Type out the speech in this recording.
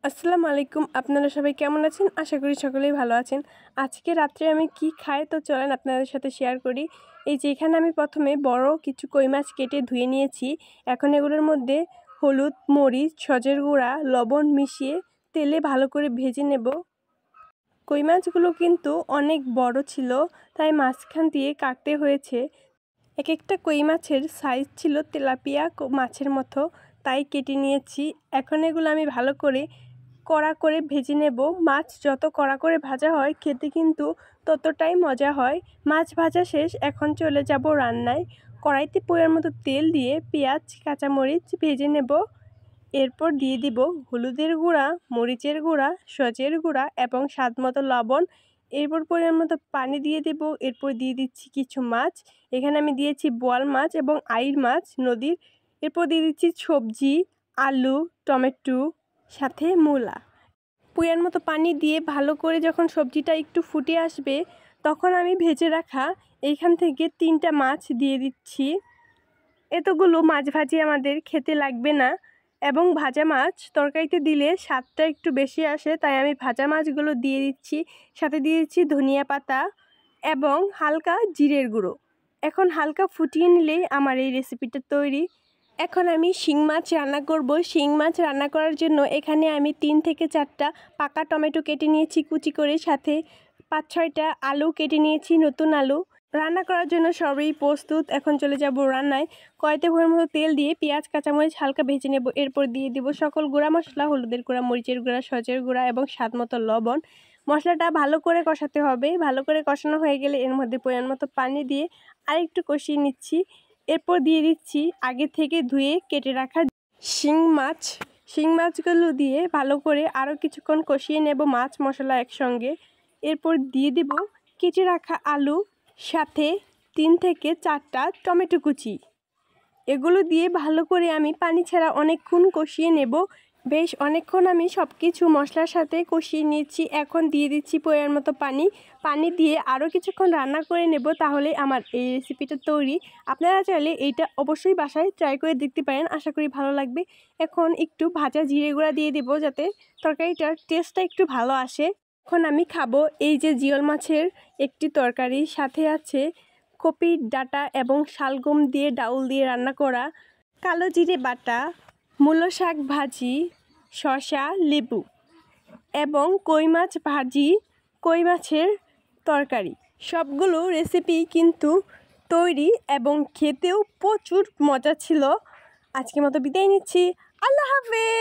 আসসালামু আলাইকুম। আপনারা সবাই কেমন আছেন? আশা করি সকলেই ভালো আছেন। আজকে রাত্রে আমি কি খাই তো চলেন আপনাদের সাথে শেয়ার করি। এই যে এখানে আমি প্রথমে বড় কিছু কই মাছ কেটে ধুয়ে নিয়েছি। এখন এগুলোর মধ্যে হলুদ, মরিচ, সজের গুঁড়া, লবণ মিশিয়ে তেলে ভালো করে ভেজে নেব। কই মাছগুলো কিন্তু অনেক বড় ছিল, তাই মাঝখান দিয়ে কাটতে হয়েছে। এক একটা কই মাছের সাইজ ছিল তেলাপিয়া মাছের মতো, তাই কেটে নিয়েছি। এখন এগুলো আমি ভালো করে কড়া করে ভেজে নেব। মাছ যত কড়া করে ভাজা হয় খেতে কিন্তু ততটাই মজা হয়। মাছ ভাজা শেষ, এখন চলে যাব রান্নায়। কড়াইতে পরিমাণ মতো তেল দিয়ে পেঁয়াজ, কাঁচামরিচ ভেজে নেব। এরপর দিয়ে দিব হলুদের গুঁড়া, মরিচের গুঁড়া, সজের গুঁড়া এবং স্বাদ মতো লবণ। এরপর পরিমাণ মতো পানি দিয়ে দেব। এরপর দিয়ে দিচ্ছি কিছু মাছ। এখানে আমি দিয়েছি বোয়াল মাছ এবং আইড় মাছ নদীর। এরপর দিয়ে দিচ্ছি সবজি, আলু, টমেটো, সাথে মূলা। পরিমাণ মতো পানি দিয়ে ভালো করে যখন সবজিটা একটু ফুটে আসবে, তখন আমি ভেজে রাখা এইখান থেকে 3টা মাছ দিয়ে দিচ্ছি। এতগুলো মাছ ভাজি আমাদের খেতে লাগবে না, এবং ভাজা মাছ তরকারিতে দিলে স্বাদটা একটু বেশি আসে, তাই আমি ভাজা মাছগুলো দিয়ে দিচ্ছি। সাথে দিয়ে দিচ্ছি ধনিয়া পাতা এবং হালকা জিরের গুঁড়ো। এখন হালকা ফুটিয়ে নিলেই আমার এই রেসিপিটা তৈরি। এখন আমি শিং মাছ রান্না করব। শিং মাছ রান্না করার জন্য এখানে আমি 3 থেকে 4টা পাকা টমেটো কেটে নিয়েছি কুচি করে, সাথে 5-6টা আলু কেটে নিয়েছি, নতুন আলু। রান্না করার জন্য সবই প্রস্তুত। এখন চলে যাব রান্নায়। কড়াইতে পরিমাণ মতো তেল দিয়ে পেঁয়াজ, কাঁচামরিচ হালকা ভেজে নেব। এরপর দিয়ে দিব সকল গুঁড়া মশলা, হলুদের গুঁড়া, মরিচের গুঁড়া, সজের গুঁড়া এবং স্বাদ মতো লবণ। মশলাটা ভালো করে কষাতে হবে। ভালো করে কষানো হয়ে গেলে এর মধ্যে পরিমাণ মতো পানি দিয়ে আরেকটু কষিয়ে নিচ্ছি। এরপর দিয়ে দিচ্ছি আগে থেকে ধুয়ে কেটে রাখা শিং মাছ। শিং মাছগুলো দিয়ে ভালো করে আরও কিছুক্ষণ কষিয়ে নেব মাছ মশলা একসঙ্গে। এরপর দিয়ে দেব কেটে রাখা আলু, সাথে 3 থেকে 4টা টমেটো কুচি। এগুলো দিয়ে ভালো করে আমি পানি ছাড়া অনেকক্ষণ কষিয়ে নেব। বেশ অনেকক্ষণ আমি সব কিছু মশলার সাথে কষিয়ে নিয়েছি। এখন দিয়ে দিচ্ছি পরিমাণ মতো পানি। পানি দিয়ে আরও কিছুক্ষণ রান্না করে নেব, তাহলে আমার এই রেসিপিটা তৈরি। আপনারা চাইলে এইটা অবশ্যই বাসায় ট্রাই করে দেখতে পারেন, আশা করি ভালো লাগবে। এখন একটু ভাজা জিরে গুঁড়া দিয়ে দেব, যাতে তরকারিটার টেস্টটা একটু ভালো আসে। এখন আমি খাবো এই যে জিওল মাছের একটি তরকারি, সাথে আছে কপির ডাঁটা এবং শালগম দিয়ে ডাউল দিয়ে রান্না করা, কালো জিরে বাটা, মূলো শাক ভাজি, শসা, লেবু এবং কই মাছ ভাজি, কই মাছের তরকারি। সবগুলো রেসিপি কিন্তু তৈরি এবং খেতেও প্রচুর মজা ছিল। আজকের মতো বিদায় নিচ্ছি। আল্লাহ হাফেজ।